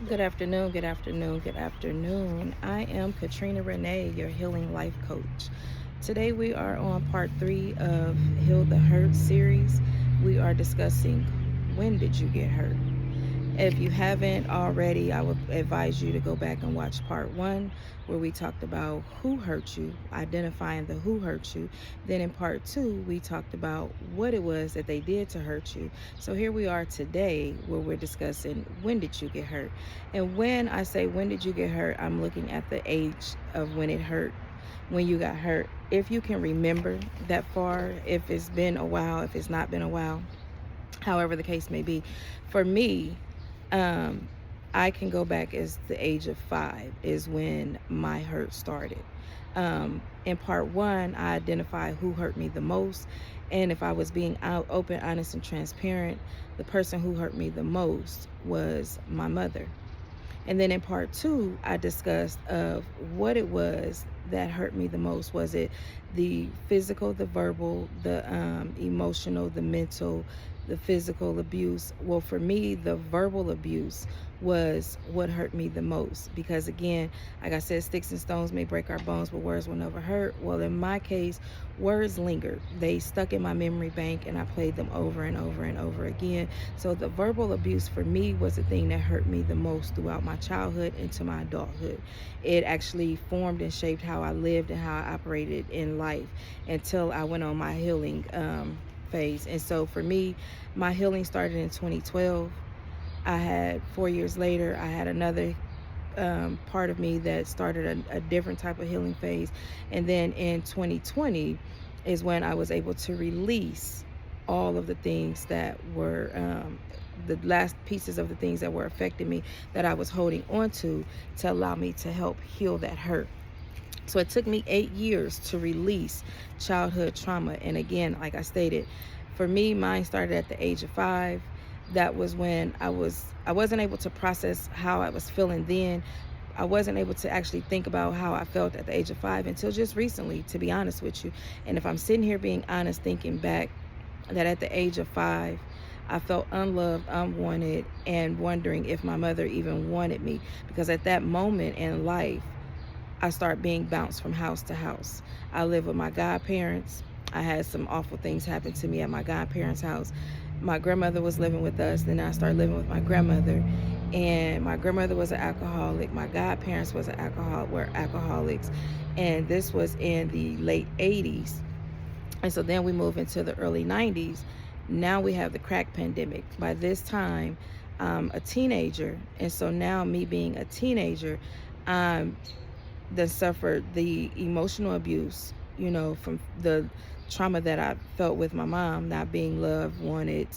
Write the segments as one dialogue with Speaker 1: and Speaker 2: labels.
Speaker 1: Good afternoon, good afternoon, good afternoon. I am Katrina Renee, your healing life coach. Today we are on part 3 of Heal the Hurt series. We are discussing when did you get hurt? If you haven't already, I would advise you to go back and watch part 1, where we talked about who hurt you, identifying the who hurt you. Then in part 2, we talked about what it was that they did to hurt you. So here we are today, where we're discussing when did you get hurt. And when I say when did you get hurt, I'm looking at the age of when it hurt, when you got hurt. If you can remember that far, if it's been a while, if it's not been a while, however the case may be. For me, um, I can go back as the age of 5 is when my hurt started. In part 1, I identified who hurt me the most. And if I was being out, open, honest, and transparent, the person who hurt me the most was my mother. And then in part 2, I discussed of what it was that hurt me the most. Was it the physical, the verbal, the emotional, the mental, the physical abuse? Well, for me, the verbal abuse was what hurt me the most, because again, like I said, sticks and stones may break our bones, but words will never hurt. Well, in my case, words lingered. They stuck in my memory bank, and I played them over and over and over again. So the verbal abuse for me was the thing that hurt me the most throughout my childhood into my adulthood. It actually formed and shaped how I lived and how I operated in life until I went on my healing phase. And so for me, my healing started in 2012. I had 4 years later, I had another part of me that started a different type of healing phase. And then in 2020 is when I was able to release all of the things that were the last pieces of the things that were affecting me, that I was holding on to allow me to help heal that hurt. So it took me 8 years to release childhood trauma. And again, like I stated, for me, mine started at the age of 5. That was when I wasn't able to process how I was feeling then. I wasn't able to actually think about how I felt at the age of 5 until just recently, to be honest with you. And if I'm sitting here being honest, thinking back, that at the age of 5, I felt unloved, unwanted, and wondering if my mother even wanted me. Because at that moment in life, I started being bounced from house to house. I lived with my godparents. I had some awful things happen to me at my godparents' house. My grandmother was living with us. Then I started living with my grandmother. And my grandmother was an alcoholic. My godparents were alcoholics. And this was in the late 80s. And so then we move into the early 90s. Now we have the crack pandemic. By this time, I'm a teenager. And so now, me being a teenager, I'm that suffered the emotional abuse, from the trauma that I felt with my mom, not being loved, wanted,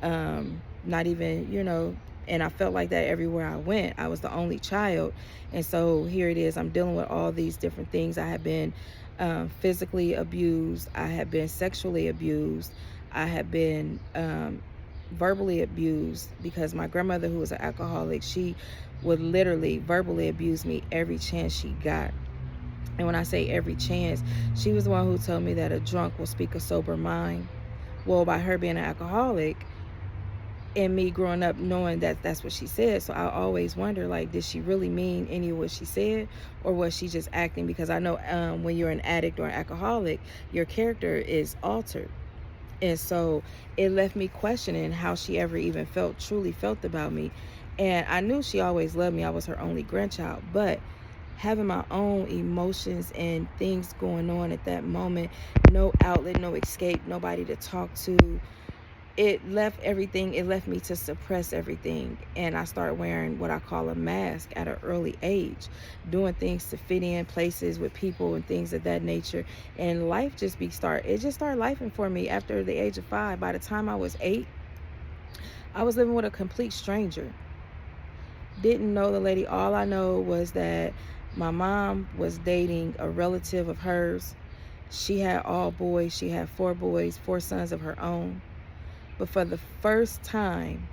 Speaker 1: not even, and I felt like that everywhere I went. I was the only child. And so here it is, I'm dealing with all these different things. I have been physically abused, I have been sexually abused, I have been verbally abused, because my grandmother, who was an alcoholic, she would literally verbally abuse me every chance she got. And when I say every chance, she was the one who told me that a drunk will speak a sober mind. Well, by her being an alcoholic and me growing up knowing that that's what she said, so I always wonder, like, did she really mean any of what she said, or was she just acting? Because I know when you're an addict or an alcoholic, your character is altered. And so it left me questioning how she ever even truly felt about me. And I knew she always loved me. I was her only grandchild. But having my own emotions and things going on at that moment, no outlet, no escape, nobody to talk to, it left me to suppress everything. And I started wearing what I call a mask at an early age, doing things to fit in places with people and things of that nature. And life just started lifing for me after the age of 5. By the time I was 8, I was living with a complete stranger. Didn't know the lady. All I know was that my mom was dating a relative of hers. She had all boys. She had 4 boys, 4 sons of her own. But for the first time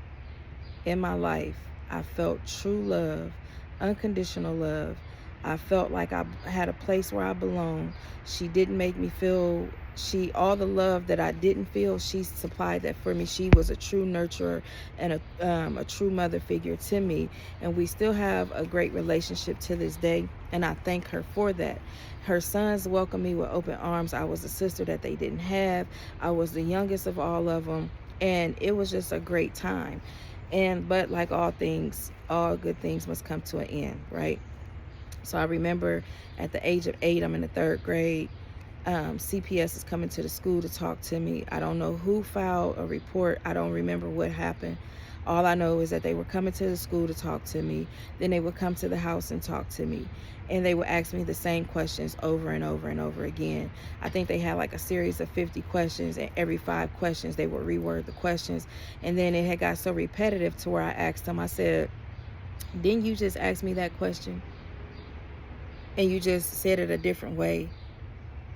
Speaker 1: in my life, I felt true love, unconditional love. I felt like I had a place where I belonged. She didn't make me feel all the love that I didn't feel, she supplied that for me. She was a true nurturer and a true mother figure to me, and we still have a great relationship to this day, and I thank her for that. Her sons welcomed me with open arms. I was a sister that they didn't have. I was the youngest of all of them, and it was just a great time. But like all things, all good things must come to an end, right? So I remember at the age of 8, I'm in the 3rd grade. CPS is coming to the school to talk to me. I don't know who filed a report. I don't remember what happened. All I know is that they were coming to the school to talk to me. Then they would come to the house and talk to me. And they would ask me the same questions over and over and over again. I think they had like a series of 50 questions, and every 5 questions they would reword the questions. And then it had got so repetitive to where I asked them, I said, didn't you just ask me that question? And you just said it a different way.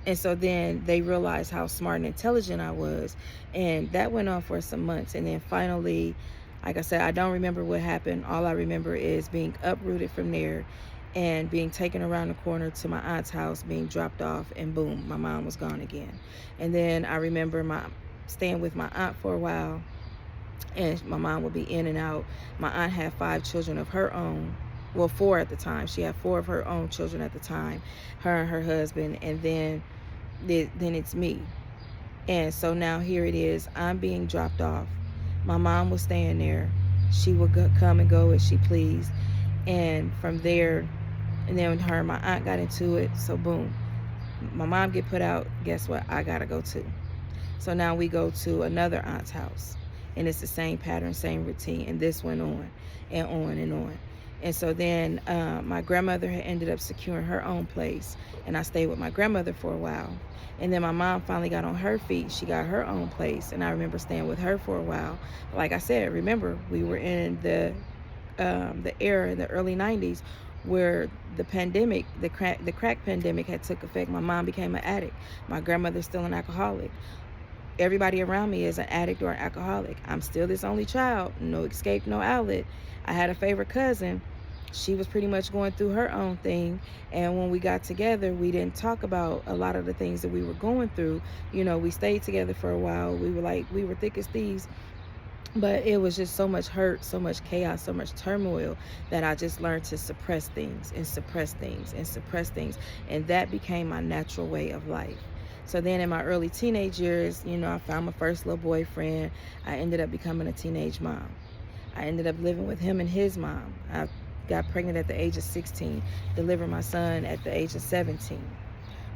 Speaker 1: And so then they realized how smart and intelligent I was. And that went on for some months. And then finally, like I said, I don't remember what happened. All I remember is being uprooted from there and being taken around the corner to my aunt's house, being dropped off, and boom, my mom was gone again. And then I remember staying with my aunt for a while, and my mom would be in and out. My aunt had 5 children of her own. Well, 4 at the time. She had 4 of her own children at the time, her and her husband, and then it's me. And so now here it is, I'm being dropped off. My mom was staying there. She would come and go as she pleased. And from there, and then her and my aunt got into it. So boom, my mom get put out. Guess what? I gotta go too. So now we go to another aunt's house, and it's the same pattern, same routine. And this went on and on and on. And so then my grandmother had ended up securing her own place, and I stayed with my grandmother for a while. And then my mom finally got on her feet. She got her own place, and I remember staying with her for a while. Like I said, remember, we were in the era in the early 90s where the pandemic, the crack pandemic had took effect. My mom became an addict. My grandmother's still an alcoholic. Everybody around me is an addict or an alcoholic. I'm still this only child, no escape, no outlet. I had a favorite cousin. She was pretty much going through her own thing, and when we got together, we didn't talk about a lot of the things that we were going through. You know, we stayed together for a while. We were thick as thieves, but it was just so much hurt, so much chaos, so much turmoil that I just learned to suppress things and suppress things and suppress things, and that became my natural way of life. So then in my early teenage years, you know, I found my first little boyfriend. I ended up becoming a teenage mom. I ended up living with him and his mom. I got pregnant at the age of 16, delivered my son at the age of 17.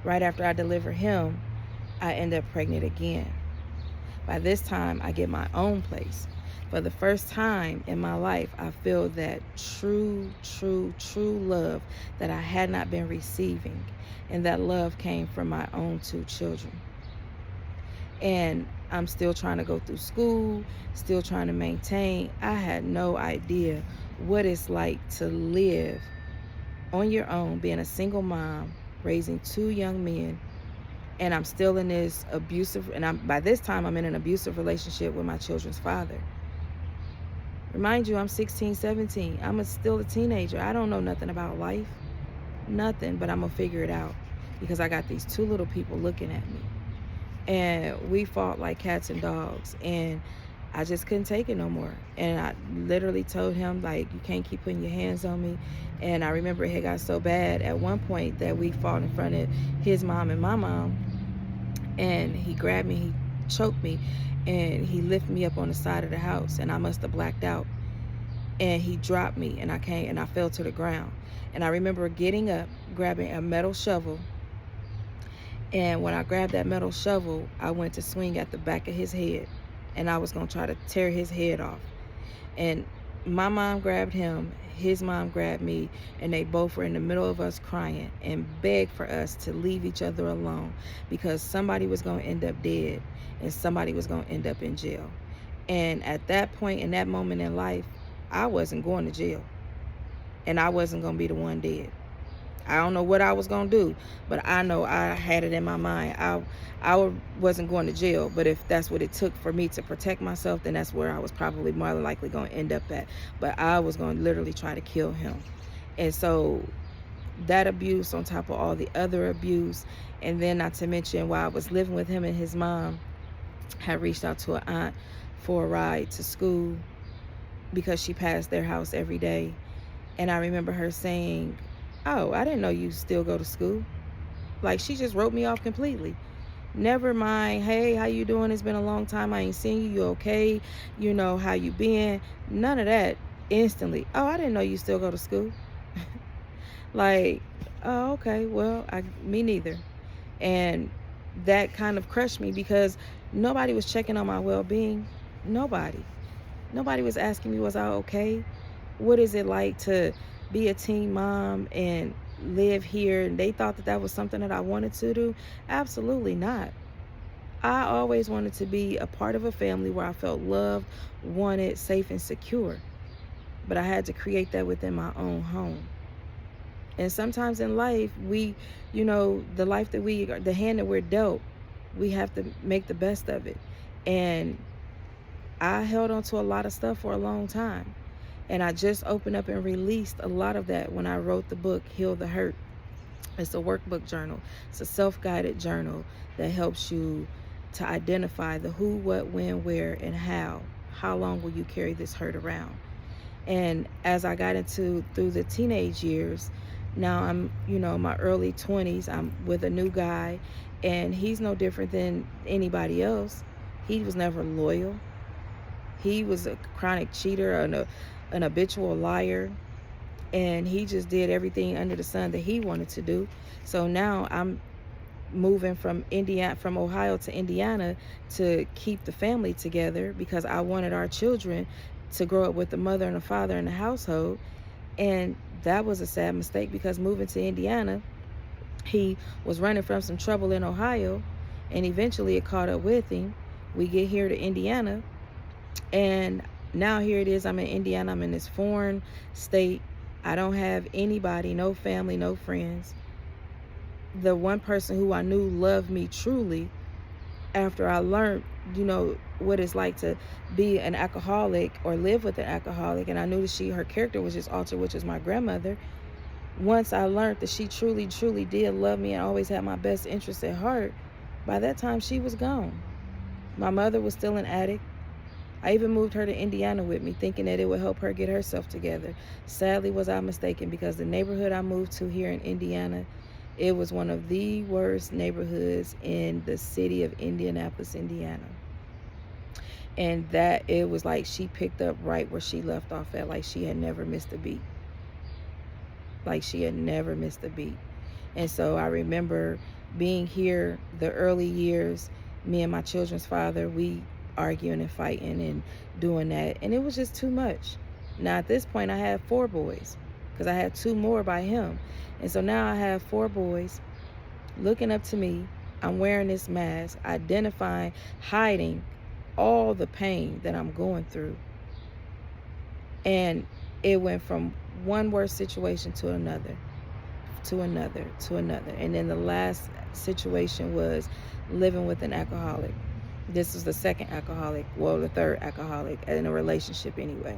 Speaker 1: Right after I delivered him, I ended up pregnant again. By this time, I get my own place. For the first time in my life, I feel that true love that I had not been receiving. And that love came from my own 2 children. And I'm still trying to go through school, still trying to maintain. I had no idea what it's like to live on your own, being a single mom, raising 2 young men. And I'm still in this abusive, and by this time, I'm in an abusive relationship with my children's father. Remind you, I'm 16, 17. I'm still a teenager. I don't know nothing about life. Nothing, but I'm gonna figure it out because I got these 2 little people looking at me. And we fought like cats and dogs, and I just couldn't take it no more. And I literally told him, like, you can't keep putting your hands on me. And I remember it had got so bad at one point that we fought in front of his mom and my mom, and he grabbed me, he choked me, and he lifted me up on the side of the house, and I must have blacked out. And he dropped me, and I fell to the ground. And I remember getting up, grabbing a metal shovel, and when I grabbed that metal shovel, I went to swing at the back of his head, and I was gonna try to tear his head off. And my mom grabbed him, his mom grabbed me, and they both were in the middle of us crying and begged for us to leave each other alone because somebody was gonna end up dead and somebody was gonna end up in jail. And at that point, in that moment in life, I wasn't going to jail, and I wasn't gonna be the one dead. I don't know what I was gonna do, but I know I had it in my mind. I wasn't going to jail, but if that's what it took for me to protect myself, then that's where I was probably more than likely gonna end up at. But I was gonna literally try to kill him. And so that abuse on top of all the other abuse. And then, not to mention, while I was living with him and his mom, had reached out to an aunt for a ride to school because she passed their house every day. And I remember her saying, "Oh, I didn't know you still go to school." Like, she just wrote me off completely. Never mind, "Hey, how you doing? It's been a long time. I ain't seen you. You okay? You know, how you been?" None of that. Instantly, "Oh, I didn't know you still go to school." Like, "Oh, okay. Well, me neither." And that kind of crushed me because nobody was checking on my well-being. Nobody. Nobody was asking me, was I okay? What is it like to be a teen mom and live here? And they thought that that was something that I wanted to do. Absolutely not. I always wanted to be a part of a family where I felt loved, wanted, safe, and secure. But I had to create that within my own home. And sometimes in life, the life that the hand that we're dealt, we have to make the best of it. And I held on to a lot of stuff for a long time. And I just opened up and released a lot of that when I wrote the book, Heal the Hurt. It's a workbook journal. It's a self-guided journal that helps you to identify the who, what, when, where, and how. How long will you carry this hurt around? And as I got through the teenage years, now I'm, my early 20s, I'm with a new guy, and he's no different than anybody else. He was never loyal. He was a chronic cheater, an habitual liar, and he just did everything under the sun that he wanted to do. So now I'm moving from Ohio to Indiana to keep the family together because I wanted our children to grow up with a mother and a father in the household. And that was a sad mistake because moving to Indiana, he was running from some trouble in Ohio, and eventually it caught up with him. We get here to Indiana, and now here it is. I'm in Indiana. I'm in this foreign state. I don't have anybody, no family, no friends. The one person who I knew loved me truly, after I learned, what it's like to be an alcoholic or live with an alcoholic, and I knew that her character was just altered, which is my grandmother. Once I learned that she truly, truly did love me and always had my best interest at heart, by that time she was gone. My mother was still an addict. I even moved her to Indiana with me, thinking that it would help her get herself together. Sadly, was I mistaken, because the neighborhood I moved to here in Indiana, it was one of the worst neighborhoods in the city of Indianapolis, Indiana. And that it was like she picked up right where she left off at, like she had never missed a beat. Like she had never missed a beat. And so I remember being here the early years, me and my children's father, we arguing and fighting and doing that, and it was just too much. Now at this point I had 4 boys because I had 2 more by him, and so now I have 4 boys looking up to me. I'm wearing this mask, identifying, hiding all the pain that I'm going through, and it went from one worse situation to another, and then the last situation was living with an alcoholic. This was the second alcoholic, well, the third alcoholic in a relationship anyway.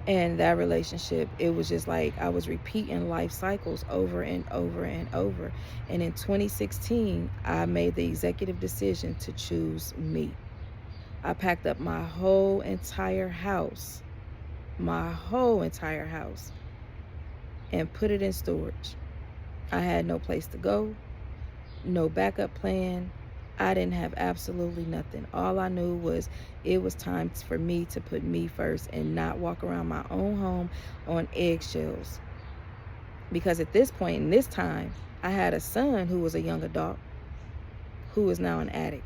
Speaker 1: And that relationship, it was just like I was repeating life cycles over and over and over. And in 2016, I made the executive decision to choose me. I packed up my whole entire house, and put it in storage. I had no place to go, no backup plan. I didn't have absolutely nothing. All I knew was it was time for me to put me first and not walk around my own home on eggshells. Because at this point in this time, I had a son who was a young adult who is now an addict.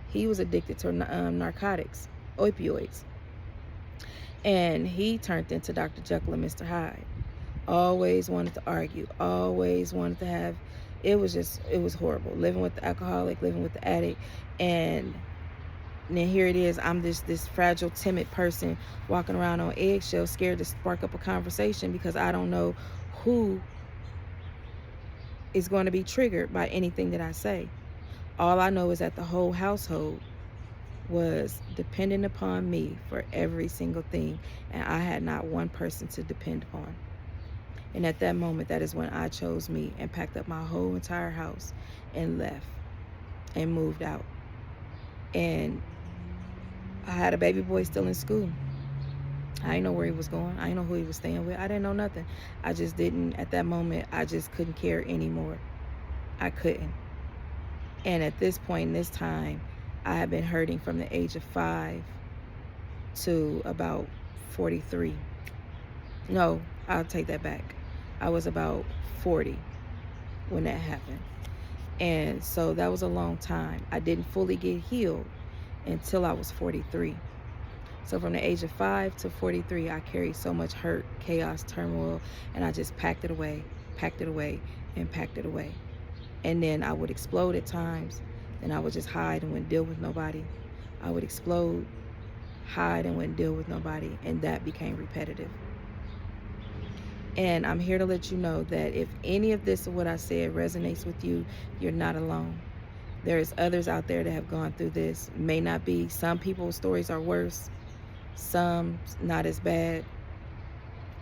Speaker 1: He was addicted to narcotics, opioids. And he turned into Dr. Jekyll and Mr. Hyde. Always wanted to argue, always wanted to have, it was horrible. Living with the alcoholic, living with the addict. And then here it is, I'm this fragile, timid person walking around on eggshells, scared to spark up a conversation because I don't know who is going to be triggered by anything that I say. All I know is that the whole household was dependent upon me for every single thing, and I had not one person to depend upon. And at that moment, that is when I chose me and packed up my whole entire house and left and moved out. And I had a baby boy still in school. I didn't know where he was going. I didn't know who he was staying with. I didn't know nothing. I just didn't, at that moment, I just couldn't care anymore. I couldn't. And at this point in this time, I had been hurting from the age of 5 to about 43. No, I'll take that back. I was about 40 when that happened. And so that was a long time. I didn't fully get healed until I was 43. So from the age of 5 to 43, I carried so much hurt, chaos, turmoil, and I just packed it away, and packed it away. And then I would explode at times, and I would just hide and wouldn't deal with nobody. I would explode, hide, and wouldn't deal with nobody, and that became repetitive. And I'm here to let you know that if any of this of what I said resonates with you, you're not alone. There's others out there that have gone through this. May not be. Some people's stories are worse, some not as bad,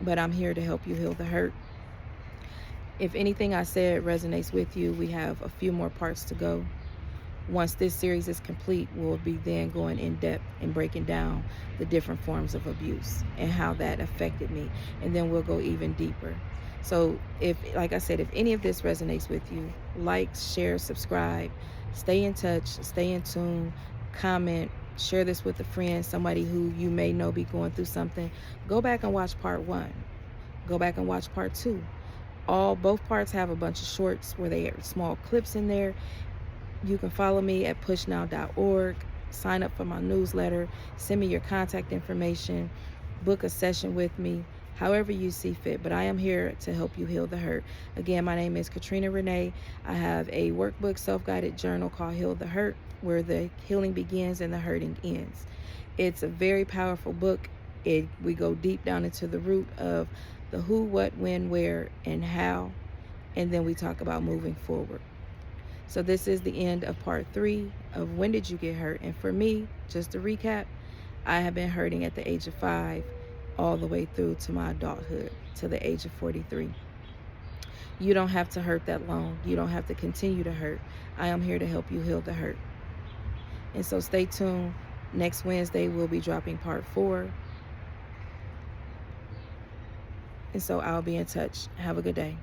Speaker 1: but I'm here to help you heal the hurt. If anything I said resonates with you, we have a few more parts to go. Once this series is complete, we'll be then going in depth and breaking down the different forms of abuse and how that affected me. And then we'll go even deeper. So if, like I said, if any of this resonates with you, like, share, subscribe, stay in touch, stay in tune, comment, share this with a friend, somebody who you may know be going through something. Go back and watch part 1. Go back and watch part 2. Both parts have a bunch of shorts where they have small clips in there. You can follow me at pushnow.org, sign up for my newsletter, send me your contact information, book a session with me, however you see fit. But I am here to help you heal the hurt. Again, my name is Katrina Renee. I have a workbook, self-guided journal called Heal the Hurt, where the healing begins and the hurting ends. It's a very powerful book. We go deep down into the root of the who, what, when, where, and how, and then we talk about moving forward. So this is the end of part 3 of When Did You Get Hurt? And for me, just to recap, I have been hurting at the age of 5 all the way through to my adulthood, to the age of 43. You don't have to hurt that long. You don't have to continue to hurt. I am here to help you heal the hurt. And so stay tuned. Next Wednesday, we'll be dropping part 4. And so I'll be in touch. Have a good day.